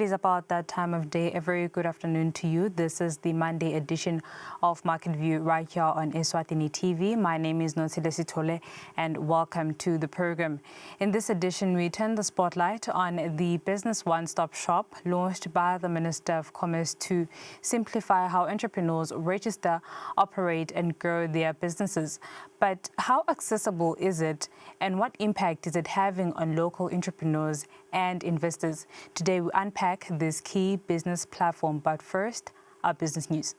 It is about that time of day. A very good afternoon to you. This is the Monday edition of Market View right here on Eswatini TV. My name is Nosile Sitole and welcome to the program. In this edition, we turn the spotlight on the Business One-Stop Shop launched by the Minister of Commerce to simplify how entrepreneurs register, operate and grow their businesses. But how accessible is it and what impact is it having on local entrepreneurs and investors? Today we unpack this key business platform, but first, our business news.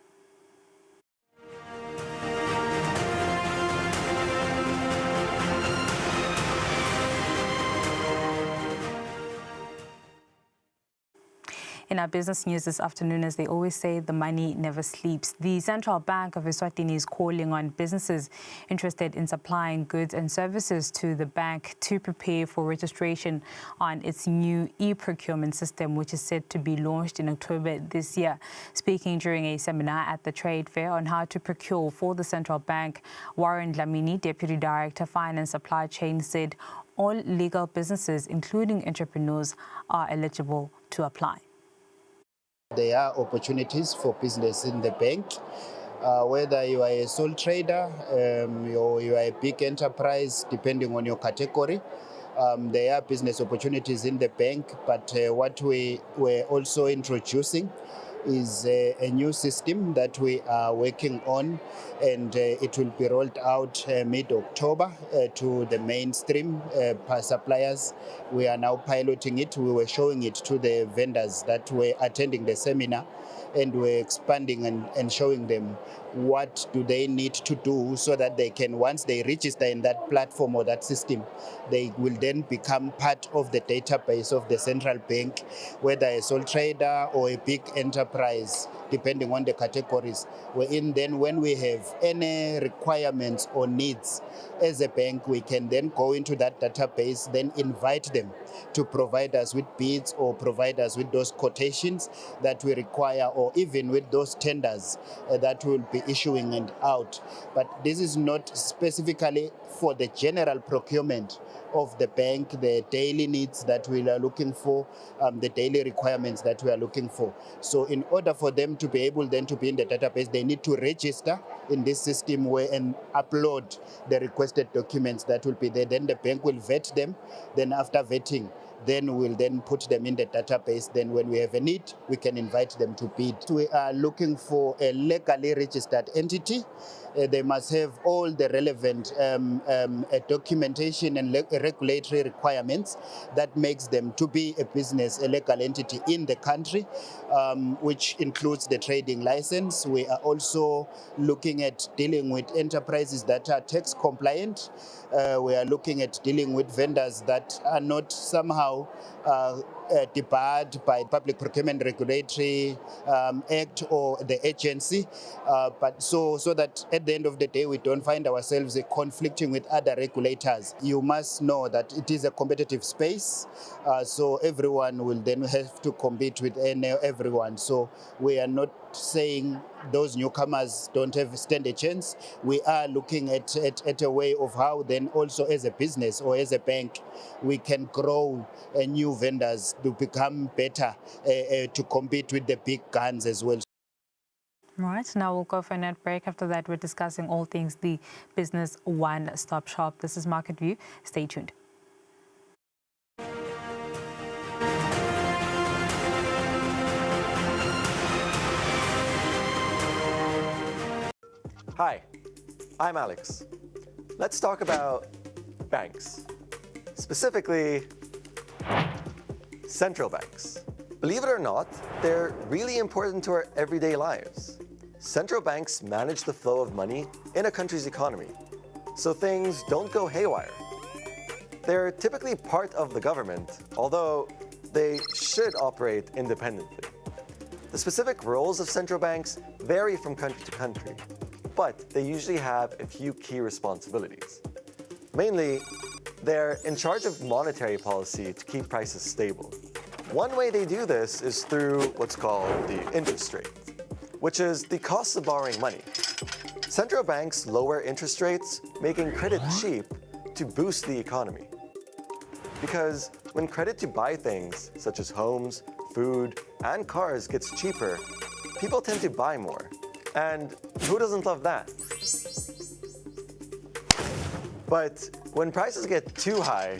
In our business news this afternoon, as they always say, the money never sleeps. The Central Bank of Eswatini is calling on businesses interested in supplying goods and services to the bank to prepare for registration on its new e-procurement system, which is set to be launched in October this year. Speaking during a seminar at the trade fair on how to procure for the Central Bank, Warren Dlamini, Deputy Director, Finance Supply Chain, said all legal businesses, including entrepreneurs, are eligible to apply. There are opportunities for business in the bank, whether you are a sole trader or you are a big enterprise, depending on your category. There are business opportunities in the bank, but what we were also introducing is a new system that we are working on, and it will be rolled out mid-October to the mainstream suppliers. We are now piloting it. We were showing it to the vendors that were attending the seminar, and we're expanding and showing them what do they need to do so that they can, once they register in that platform or that system, they will then become part of the database of the central bank, whether a sole trader or a big enterprise, depending on the categories. Then when we have any requirements or needs as a bank, we can then go into that database, then invite them to provide us with bids or provide us with those quotations that we require, or even with those tenders that we'll be issuing and out. But this is not specifically for the general procurement of the bank, the daily needs that we are looking for, the daily requirements that we are looking for. So in order for them to be able then to be in the database, they need to register in this system and upload the requested documents that will be there. Then the bank will vet them. Then after vetting, then we'll then put them in the database. Then when we have a need, we can invite them to bid. We are looking for a legally registered entity. They must have all the relevant documentation and regulatory requirements that makes them to be a business, a legal entity in the country, which includes the trading license. We are also looking at dealing with enterprises that are tax compliant. We are looking at dealing with vendors that are not somehow debarred by Public Procurement Regulatory Act or the agency, but so that at the end of the day we don't find ourselves conflicting with other regulators. You must know that it is a competitive space, so everyone will then have to compete with everyone. So we are not saying those newcomers don't stand a chance. We are looking at a way of how then also as a business or as a bank we can grow new vendors to become better to compete with the big guns as well. Right, now we'll go for a net break. After that, we're discussing all things the Business One-Stop Shop. This is Market View. Stay tuned. Hi, I'm Alex. Let's talk about banks, specifically central banks. Believe it or not, they're really important to our everyday lives. Central banks manage the flow of money in a country's economy, so things don't go haywire. They're typically part of the government, although they should operate independently. The specific roles of central banks vary from country to country, but they usually have a few key responsibilities. Mainly, they're in charge of monetary policy to keep prices stable. One way they do this is through what's called the interest rate, which is the cost of borrowing money. Central banks lower interest rates, making credit cheap to boost the economy. Because when credit to buy things, such as homes, food, and cars gets cheaper, people tend to buy more. And who doesn't love that? But when prices get too high,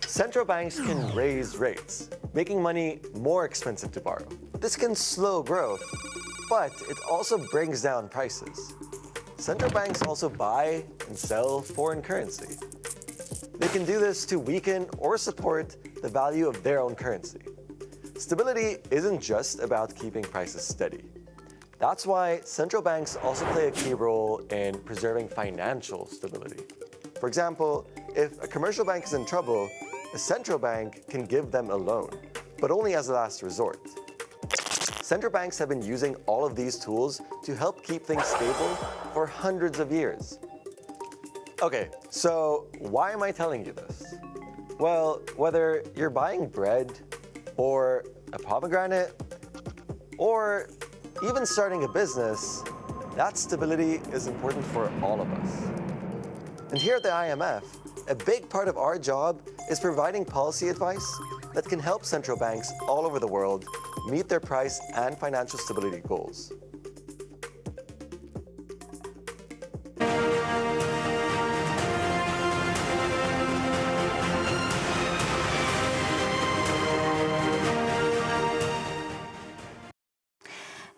central banks can raise rates, making money more expensive to borrow. This can slow growth, but it also brings down prices. Central banks also buy and sell foreign currency. They can do this to weaken or support the value of their own currency. Stability isn't just about keeping prices steady. That's why central banks also play a key role in preserving financial stability. For example, if a commercial bank is in trouble, a central bank can give them a loan, but only as a last resort. Central banks have been using all of these tools to help keep things stable for hundreds of years. Okay, so why am I telling you this? Well, whether you're buying bread, or a pomegranate, or even starting a business, that stability is important for all of us. And here at the IMF, a big part of our job is providing policy advice that can help central banks all over the world meet their price and financial stability goals.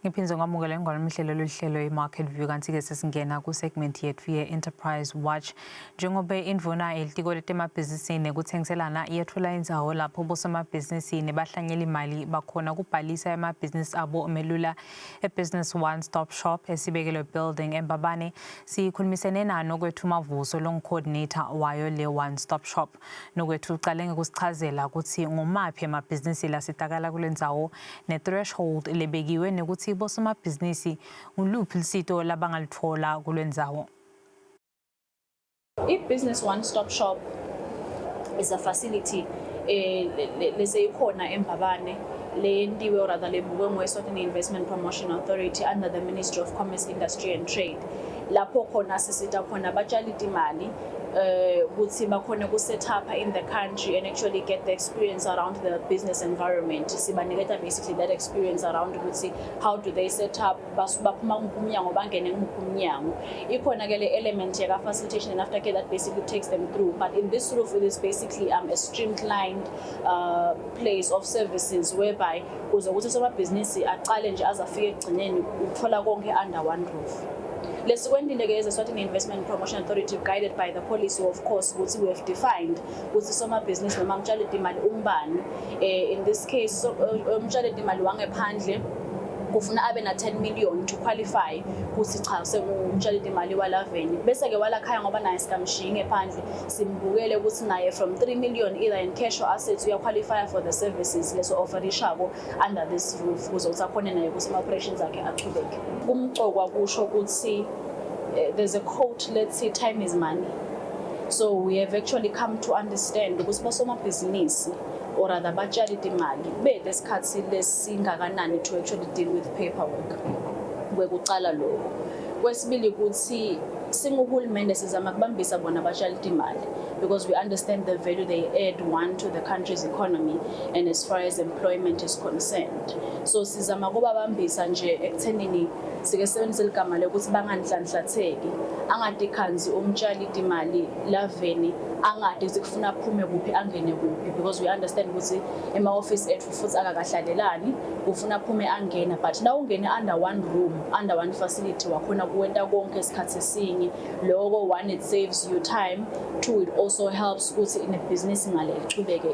Ngiphinze ngamukela ngolumhlelo lohlelo iMarket View kanti ke sesingena ku segment yethu ye-Enterprise Watch. Njengoba indvuna elitiko letemabhizinisi nekuthengiselana iyethola indzawo lapho bosomabhizinisi nebahlanyela imali bakhona kubhalisa emabhizinisi abo melula e-Business One Stop Shop esibekelwe building eMbabane. Sikhulumisene nano kwethu Mavuso long-coordinator wayo le One Stop Shop. Nokwethu uqale ngekusichazela ukuthi ngumaphi emabhizinisi lasitakala kule ndzawo ne-threshold lebekiwe nekuthi bosomabhizinisi uluphi lisito labangalithola kule ndzawo. I-Business One Stop Shop is a facility leseyikhona eMbabane lentiwe or rather lebukwe ngu-Eswatini Investment Promotion Authority under the Ministry of Commerce, Industry and Trade. Lapho khona sisita khona batshali imali ukuthi bakhona ku set up in the country and actually get the experience around the business environment. Sibaniketa basically that experience around ukuthi how do they set up, baphuma kumnyango bangene kumnyango. Ikhona ke le element ya facilitation and aftercare that basically takes them through. But in this roof it is basically a streamlined place of services whereby uzokuthi somabhizinisi aqale nje azafike egcineni uthola konke under one roof. Lesikwendile ke Eswatini Investment Promotion Authority, guided by the policy of course ukuthi we have defined ukuthi somabhizinisi noma mtshali imali umbani. In this case umtshali imali wangephandle kufuna abe na 10 million to qualify ukuthi cha semutshali imali walaveni bese ke walakhaya ngoba naye sikamshinge phandle simbukele ukuthi naye from 3 million either in cash or assets uya qualify for the services leso offerishako under this roof kuzokuthi akhona naye ukuthi operations akhe aqhubeke. Kumcokwa kusho ukuthi there's a quote, let's say time is money. So we have actually come to understand ukuthi basomabhizinisi or rather batshali imali bedesikhathi lesingakanani to actually deal with paperwork kwekuqala lokho. Kwesibili ukuthi singuhulumende sizama kubambisa bona batshali imali because we understand the value they add one to the country's economy and as far as employment is concerned. So sizama kubabambisa nje ekuthenini sike sebenzisa igama lokuthi banganhlanhlatheki angade khanzi umtshali imali laveni angade sikufuna aphume kuphi angene kuphi because we understand ukuthi ema office ethu futhi akakahlalelani ufuna aphume angena but now ungene under one room under one facility wakhona kuwenta konke isikhathi esinye. Lokho one, it saves you time, two, it also helps ukuthi in a business ngale iqhubeke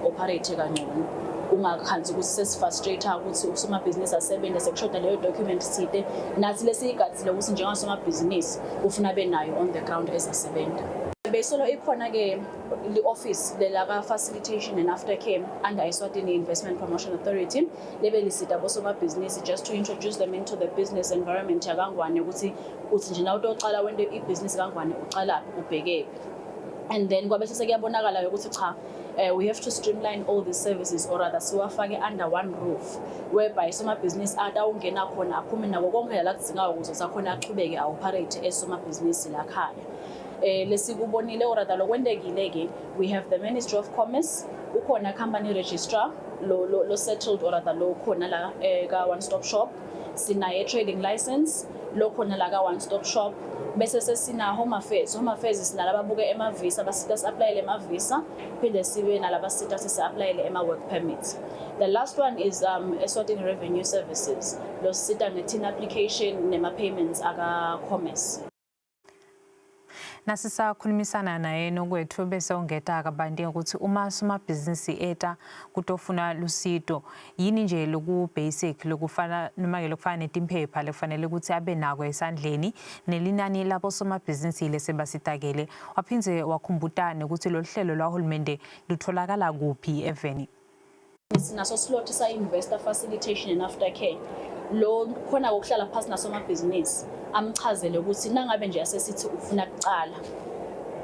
ioperate kangcono ungakhanzi ukuthi sesifrustrate ukuthi usomabhizinisi asebenze sekushoda leyo document side nathi lesiyigatsile ukuthi njengasomabhizinisi ufuna benayo on the ground ezasebenza. Besolo ikhona ke the office lelaka facilitation and aftercare under Eswatini Investment Promotion Authority lebelisita bosomabhizinisi just to introduce them into the business environment yakangwane ukuthi uthi nje nawo uqala wento ibusiness kangwane uqala ubheke. And then kwabe sekuyabonakala ukuthi cha we have to streamline all the services or rather siwafake under one roof whereby somabhizinisi atawungena khona aphume nako konke la kudzingayo ukuze sakhona aqhubeke aoperate esomabhizinisi lakhaya. Lesikubonile or rather lokwendekile ke we have the Ministry of Commerce, ukhona company registrar, lo settled or rather lo khona la ka one stop shop. Sinaye trading license lo khona la ka one stop shop. Bese sesina home affairs sinalaba buke ema-visa basita si-aplayele ema-visa phinde sibe nalaba sita sisi-aplayele ema-work permits. The last one is Eswatini Revenue Services. Lo sita nge-tin application nema-payments aka-commerce. Nasisakhulumisana naye nokwethu bese ongeta kabanti ukuthi uma somabhizinisi eta kutofuna lusido yini nje loku basic lokufana noma ke lokufana netimpepha lekufanele ukuthi abe nako esandleni nelinani labo somabhizinisi lesebasitakele waphindze wakhumbutana ukuthi lo hlelo lwahulumende lutholakala kuphi eveni. Sinaso slot sa-investor facilitation and aftercare lo khona kokuhlala phasi nasomabhizinisi amchazele ukuthi nangabe nje asesithi ufuna kucala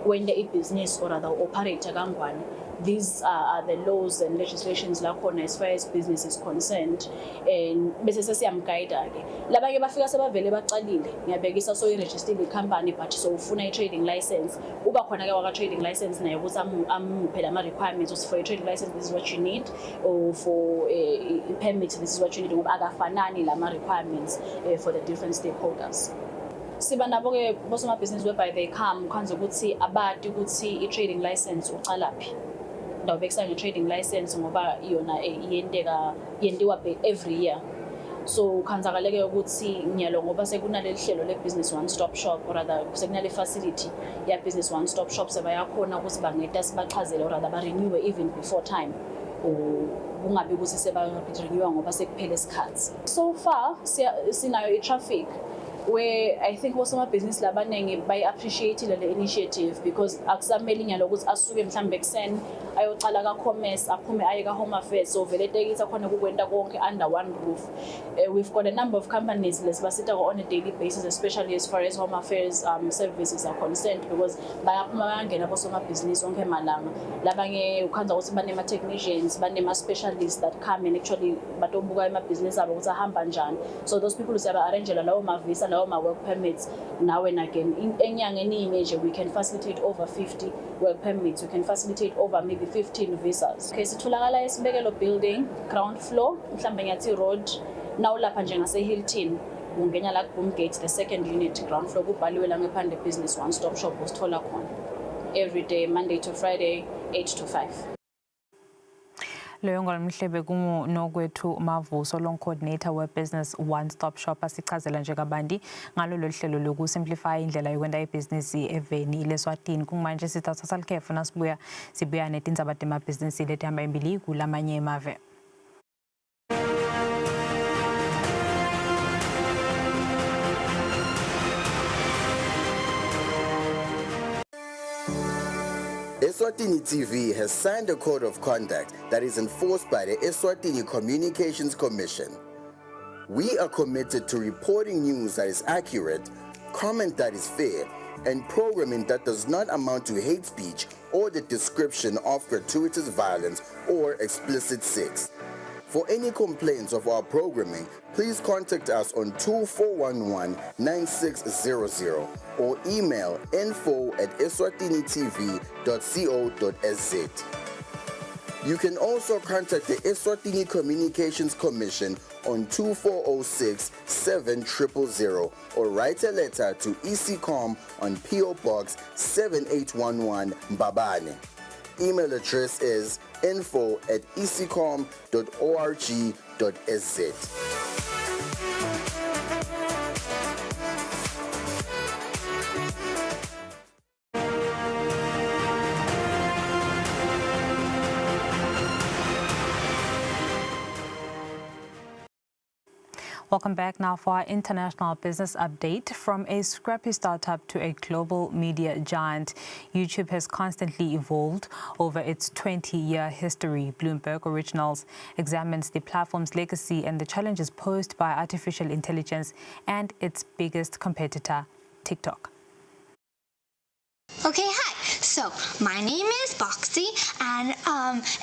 wende ibhizinisi or rather operate kangwane. These are the laws and legislations la khona as far as business is concerned, and bese sesiyamguide ke labanye bafika sebavele bacalile ngiyabekisa so i-registered company but so ufuna i-trading license uba khona ke waka trading license naye ukuthi amuphe ama requirements for a trading license this is what you need, or for a permit this is what you need, ngoba akafanani lama requirements for the different stakeholders. Siba nabo ke bosomabhizinisi whereby they come kwanza ukuthi abadi ukuthi i-trading license ucalaphi. Ndawubekisa nge-trading license ngoba iyona yendiwa every year. So khanzakaleke ukuthi ngiyalo ngoba sekunaleli hlelo le-business one stop shop or rather sekunale facility ya business one stop shop sebayakhona ukuthi bangeta sibachazele or rather ba-renew even before time. Kungabi ukuthi seba-renew ngoba sekuphele isikhathi. So far sinayo i-traffic where I think osomabhizinisi labanenge bayi-appreciate le initiative because akusameli nyalo ukuthi asuke mhlambe ekuseni ayocala ka-commerce aphume aye ka-home affairs so vele tekitha khona kukwenta konke under one roof. We've got a number of companies lesibasita on a daily basis, especially as far as home affairs services are concerned, because bayaphuma bayangena bosomabhizinisi onke malanga labanye ukhanza ukuthi banema-technicians banema-specialists that come and actually batobuka emabhizinisi abo ukuthi ahamba njani. So those people siyaba-arrangela lawo ma-visa lawo ma-work permits now and again. Enyangeni nje we can facilitate over 50 work permits, we can facilitate over maybe 15 visas. Okay, sitholakala esibekelo building ground floor mhlambe nyathi road now lapha nje ngase Hilton ungena la Boom Gate the second unit ground floor kubhaliwe la ngephande business one stop shop usithola khona every day Monday to Friday 8 to 5. Leyo ngolomhlebe kungokwethu Mavuso long coordinator we business one stop shop asichazela nje kabanti ngalo lo hlelo loku simplify indlela yokwenda ibusiness eveni leSwatini. Kumanje sithatha salikhefu sibuya netindzaba temabhizinisi letihamba embili kulamanye emave. Eswatini TV has signed a code of conduct that is enforced by the Eswatini Communications Commission. We are committed to reporting news that is accurate, comment that is fair, and programming that does not amount to hate speech or the description of gratuitous violence or explicit sex. For any complaints of our programming, please contact us on 2411-9600 or email info@eswatinitv.co.za. You can also contact the Eswatini Communications Commission on 2406-7000 or write a letter to ECCOM on PO Box 7811 Mbabane. Email address is info@ecom.org.sz. Welcome back now for our international business update. From a scrappy startup to a global media giant, YouTube has constantly evolved over its 20-year history. Bloomberg Originals examines the platform's legacy and the challenges posed by artificial intelligence and its biggest competitor, TikTok. Okay, hi. So, my name is Boxy, and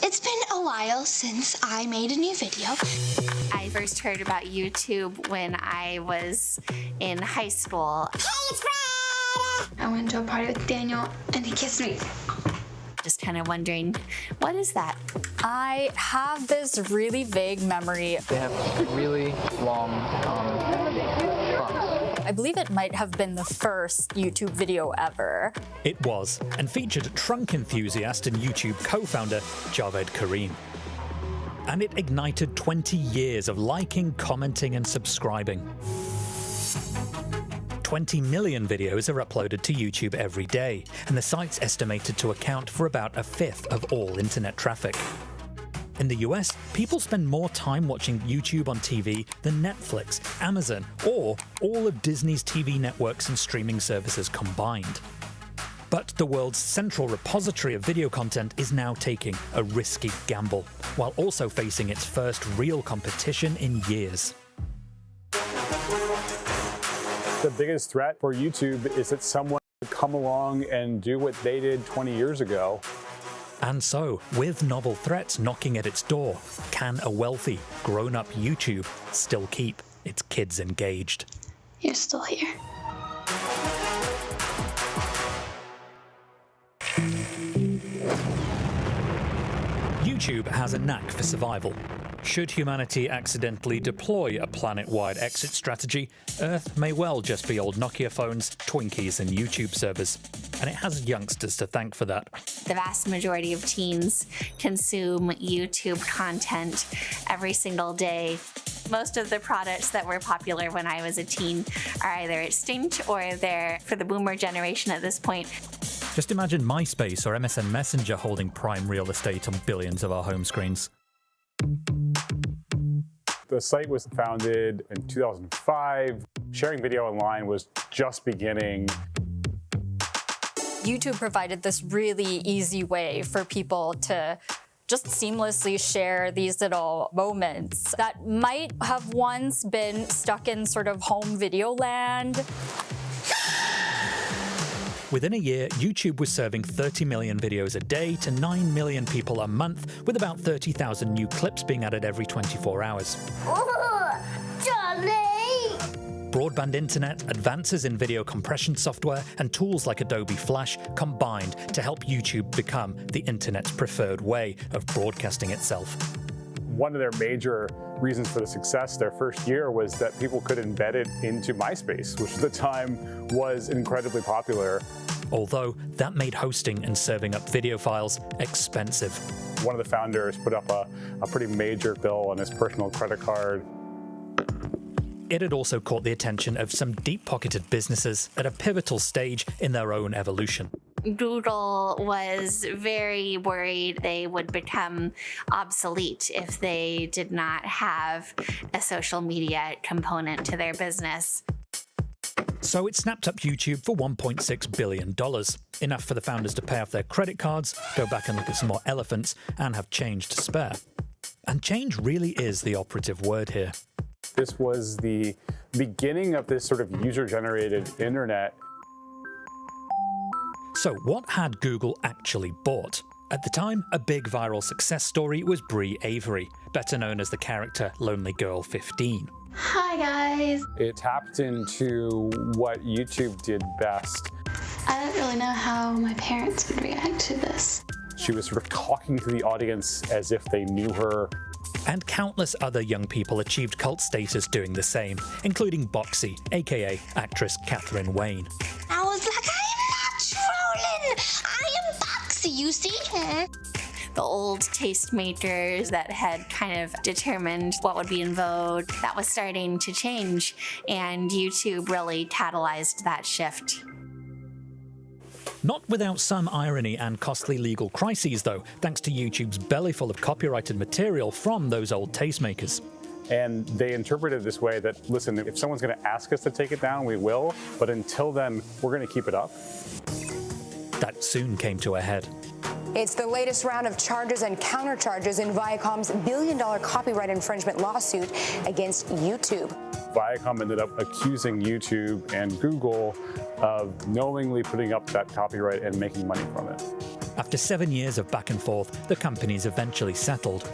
it's been a while since I made a new video. I first heard about YouTube when I was in high school. Hey, it's Fred! I went to a party with Daniel, and he kissed me. Just kind of wondering, what is that? I have this really vague memory. They have really long trunks. I believe it might have been the first YouTube video ever. It was, and featured trunk enthusiast and YouTube co-founder Javed Karim. And it ignited 20 years of liking, commenting, and subscribing. 20 million videos are uploaded to YouTube every day, and the site's estimated to account for about a fifth of all internet traffic. In the US, people spend more time watching YouTube on TV than Netflix, Amazon, or all of Disney's TV networks and streaming services combined. But the world's central repository of video content is now taking a risky gamble, while also facing its first real competition in years. The biggest threat for YouTube is that someone would come along and do what they did 20 years ago. And so, with novel threats knocking at its door, can a wealthy, grown-up YouTube still keep its kids engaged? You're still here. YouTube has a knack for survival. Should humanity accidentally deploy a planet-wide exit strategy, Earth may well just be old Nokia phones, Twinkies, and YouTube servers. And it has youngsters to thank for that. The vast majority of teens consume YouTube content every single day. Most of the products that were popular when I was a teen are either extinct or they're for the boomer generation at this point. Just imagine MySpace or MSN Messenger holding prime real estate on billions of our home screens. The site was founded in 2005. Sharing video online was just beginning. YouTube provided this really easy way for people to just seamlessly share these little moments that might have once been stuck in sort of home video land. Within a year, YouTube was serving 30 million videos a day to 9 million people a month, with about 30,000 new clips being added every 24 hours. Broadband internet, advances in video compression software, and tools like Adobe Flash combined to help YouTube become the internet's preferred way of broadcasting itself. One of their major reasons for the success their first year was that people could embed it into MySpace, which at the time was incredibly popular. Although that made hosting and serving up video files expensive. One of the founders put up a pretty major bill on his personal credit card. It had also caught the attention of some deep-pocketed businesses at a pivotal stage in their own evolution. Google was very worried they would become obsolete if they did not have a social media component to their business. So it snapped up YouTube for $1.6 billion, enough for the founders to pay off their credit cards, go back and look at some more elephants, and have change to spare. And change really is the operative word here. This was the beginning of this sort of user-generated internet. So what had Google actually bought? At the time, a big viral success story was Brie Avery, better known as the character Lonely Girl 15. Hi, guys. It tapped into what YouTube did best. I don't really know how my parents would react to this. She was sort of talking to the audience as if they knew her. And countless other young people achieved cult status doing the same, including Boxy, aka actress Catherine Wayne. I was like, I'm not trolling. I am Boxy, you see? The old tastemakers that had kind of determined what would be in vogue, that was starting to change, and YouTube really catalyzed that shift. Not without some irony and costly legal crises, though, thanks to YouTube's belly full of copyrighted material from those old tastemakers. And they interpreted it this way that, listen, if someone's going to ask us to take it down, we will, but until then, we're going to keep it up. That soon came to a head. It's the latest round of charges and countercharges in Viacom's billion-dollar copyright infringement lawsuit against YouTube. Viacom ended up accusing YouTube and Google of knowingly putting up that copyright and making money from it. After 7 years of back and forth, the companies eventually settled.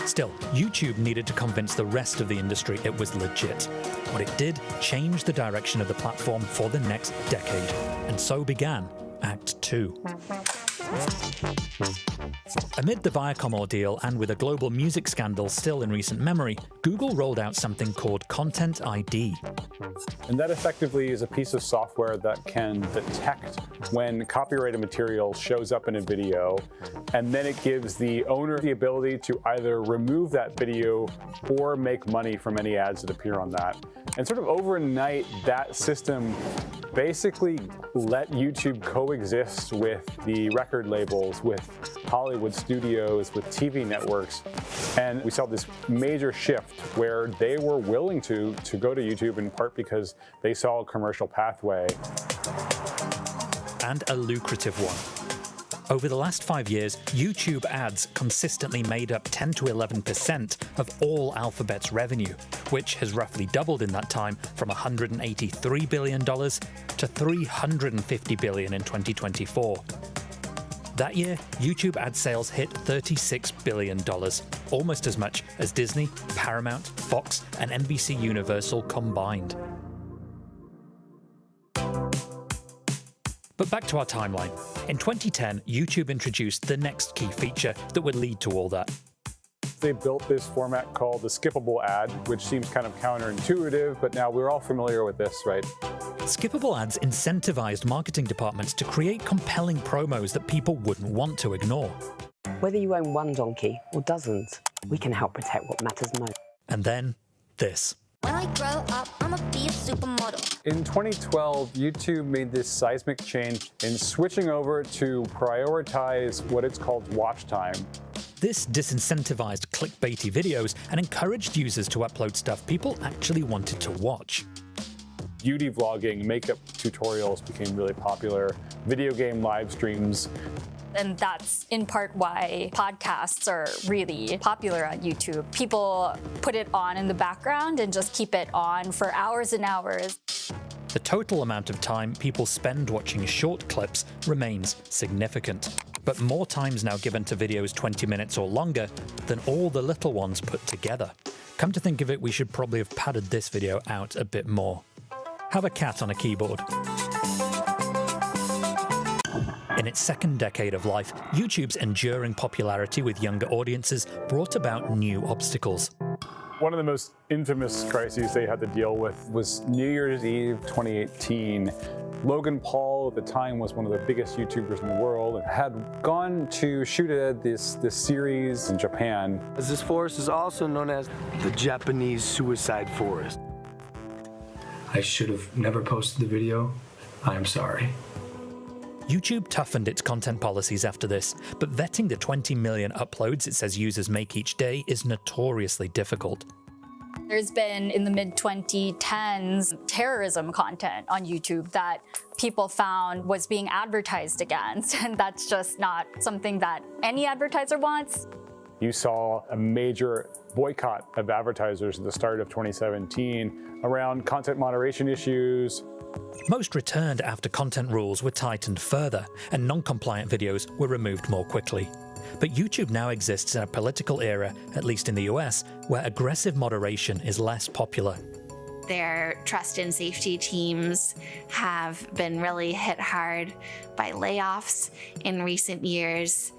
Still, YouTube needed to convince the rest of the industry it was legit. What it did changed the direction of the platform for the next decade. And so began Act too. Amid the Viacom ordeal and with a global music scandal still in recent memory, Google rolled out something called Content ID. And that effectively is a piece of software that can detect when copyrighted material shows up in a video, and then it gives the owner the ability to either remove that video or make money from any ads that appear on that. And sort of overnight, that system basically let YouTube coexist with the record labels, with Hollywood studios, with TV networks. And we saw this major shift where they were willing to go to YouTube, in part because they saw a commercial pathway. And a lucrative one. Over the last 5 years, YouTube ads consistently made up 10 to 11% of all Alphabet's revenue, which has roughly doubled in that time from $183 billion to $350 billion in 2024. That year, YouTube ad sales hit $36 billion, almost as much as Disney, Paramount, Fox, and NBC Universal combined. But back to our timeline. In 2010, YouTube introduced the next key feature that would lead to all that. They built this format called the skippable ad, which seems kind of counterintuitive, but now we're all familiar with this, right? Skippable ads incentivized marketing departments to create compelling promos that people wouldn't want to ignore. Whether you own one donkey or dozens, we can help protect what matters most. And then, this. When I grow up, I'ma be a supermodel. In 2012, YouTube made this seismic change in switching over to prioritize what it's called watch time. This disincentivized clickbaity videos and encouraged users to upload stuff people actually wanted to watch. Beauty vlogging, makeup tutorials became really popular, video game live streams. And that's in part why podcasts are really popular on YouTube. People put it on in the background and just keep it on for hours and hours. The total amount of time people spend watching short clips remains significant, but more time's now given to videos 20 minutes or longer than all the little ones put together. Come to think of it, we should probably have padded this video out a bit more. Have a cat on a keyboard. In its second decade of life, YouTube's enduring popularity with younger audiences brought about new obstacles. One of the most infamous crises they had to deal with was New Year's Eve 2018. Logan Paul, at the time, was one of the biggest YouTubers in the world, had gone to shoot this series in Japan. This forest is also known as the Japanese suicide forest. I should have never posted the video. I'm sorry. YouTube toughened its content policies after this, but vetting the 20 million uploads it says users make each day is notoriously difficult. There's been, in the mid-2010s, terrorism content on YouTube that people found was being advertised against, and that's just not something that any advertiser wants. You saw a major boycott of advertisers at the start of 2017 around content moderation issues. Most returned after content rules were tightened further, and non-compliant videos were removed more quickly. But YouTube now exists in a political era, at least in the US, where aggressive moderation is less popular. Their trust and safety teams have been really hit hard by layoffs in recent years.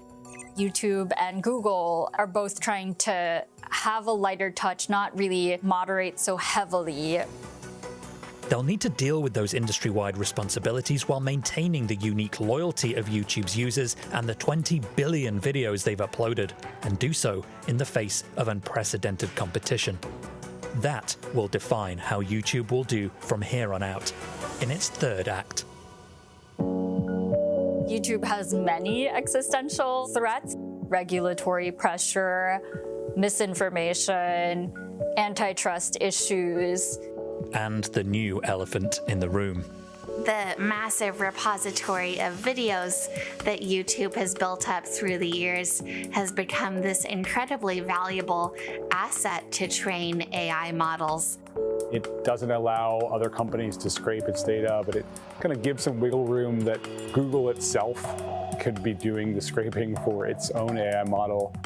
YouTube and Google are both trying to have a lighter touch, not really moderate so heavily. They'll need to deal with those industry-wide responsibilities while maintaining the unique loyalty of YouTube's users and the 20 billion videos they've uploaded, and do so in the face of unprecedented competition. That will define how YouTube will do from here on out, in its third act. YouTube has many existential threats: regulatory pressure, misinformation, antitrust issues, and the new elephant in the room. The massive repository of videos that YouTube has built up through the years has become this incredibly valuable asset to train AI models. It doesn't allow other companies to scrape its data, but it kind of gives some wiggle room that Google itself could be doing the scraping for its own AI model.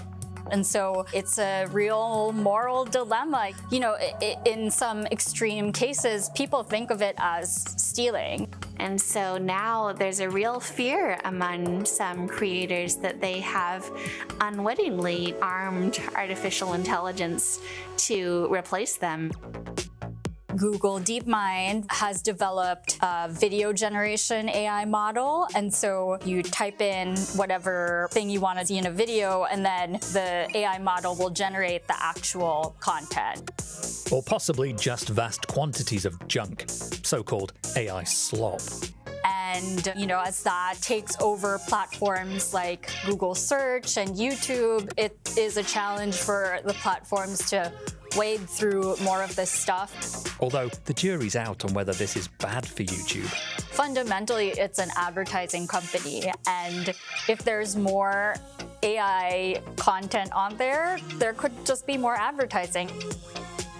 And so it's a real moral dilemma. You know, in some extreme cases, people think of it as stealing. And so now there's a real fear among some creators that they have unwittingly armed artificial intelligence to replace them. Google DeepMind has developed a video generation AI model, and so you type in whatever thing you want to see in a video, and then the AI model will generate the actual content. Or possibly just vast quantities of junk, so-called AI slop. And, you know, as that takes over platforms like Google Search and YouTube, it is a challenge for the platforms to wade through more of this stuff. Although the jury's out on whether this is bad for YouTube. Fundamentally, it's an advertising company, and if there's more AI content on there, there could just be more advertising.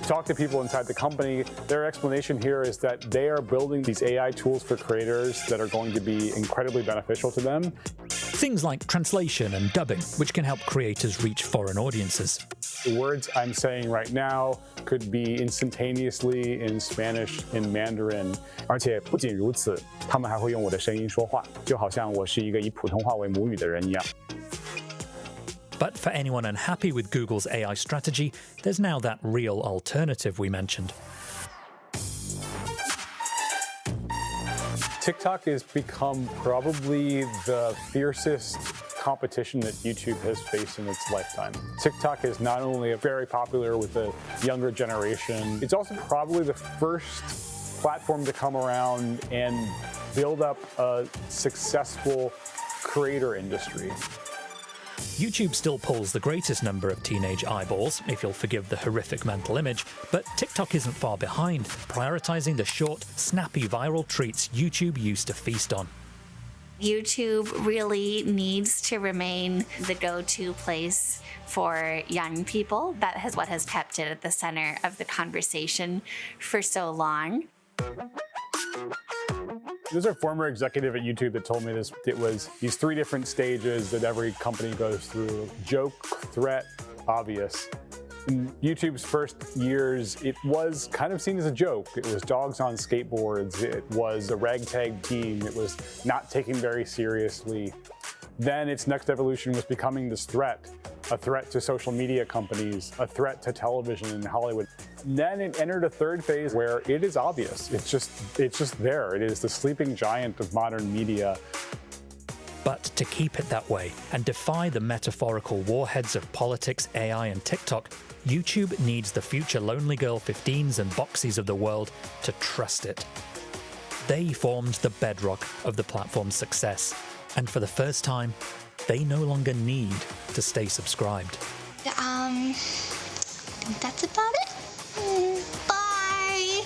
Talk to people inside the company, their explanation here is that they are building these AI tools for creators that are going to be incredibly beneficial to them. Things like translation and dubbing, which can help creators reach foreign audiences. The words I'm saying right now could be instantaneously in Spanish, in Mandarin. 而且不仅如此，他们还会用我的声音说话，就好像我是一个以普通话为母语的人一样。But for anyone unhappy with Google's AI strategy, there's now that real alternative we mentioned. TikTok has become probably the fiercest competition that YouTube has faced in its lifetime. TikTok is not only very popular with the younger generation, it's also probably the first platform to come around and build up a successful creator industry. YouTube still pulls the greatest number of teenage eyeballs, if you'll forgive the horrific mental image, but TikTok isn't far behind, prioritizing the short, snappy viral treats YouTube used to feast on. YouTube really needs to remain the go-to place for young people. That is what has kept it at the center of the conversation for so long. There's a former executive at YouTube that told me this. It was these 3 different stages that every company goes through: joke, threat, obvious. In YouTube's first years, it was kind of seen as a joke. It was dogs on skateboards. It was a ragtag team. It was not taken very seriously. Then its next evolution was becoming this threat, a threat to social media companies, a threat to television in Hollywood. Then it entered a third phase where it is obvious. It's just there. It is the sleeping giant of modern media. But to keep it that way and defy the metaphorical warheads of politics, AI and TikTok, YouTube needs the future Lonely Girl 15s and Boxies of the world to trust it. They formed the bedrock of the platform's success, and for the first time, they no longer need to stay subscribed. I think that's about it. Bye!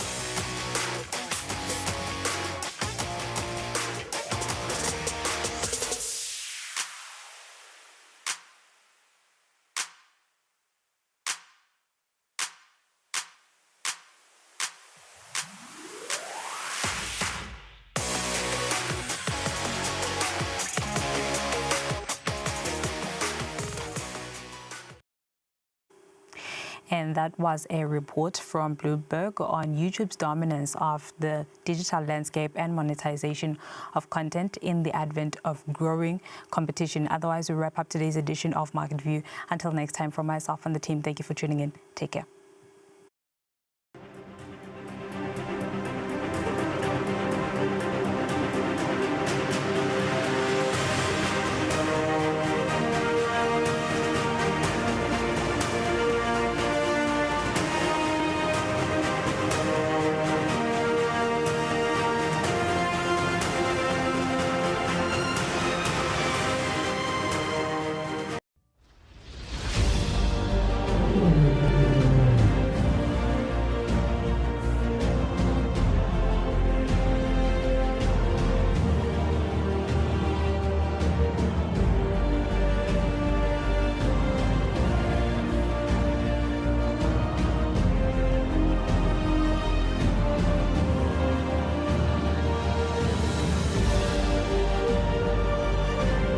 And that was a report from Bloomberg on YouTube's dominance of the digital landscape and monetization of content in the advent of growing competition. Otherwise, we wrap up today's edition of Market View. Until next time, from myself and the team, thank you for tuning in. Take care.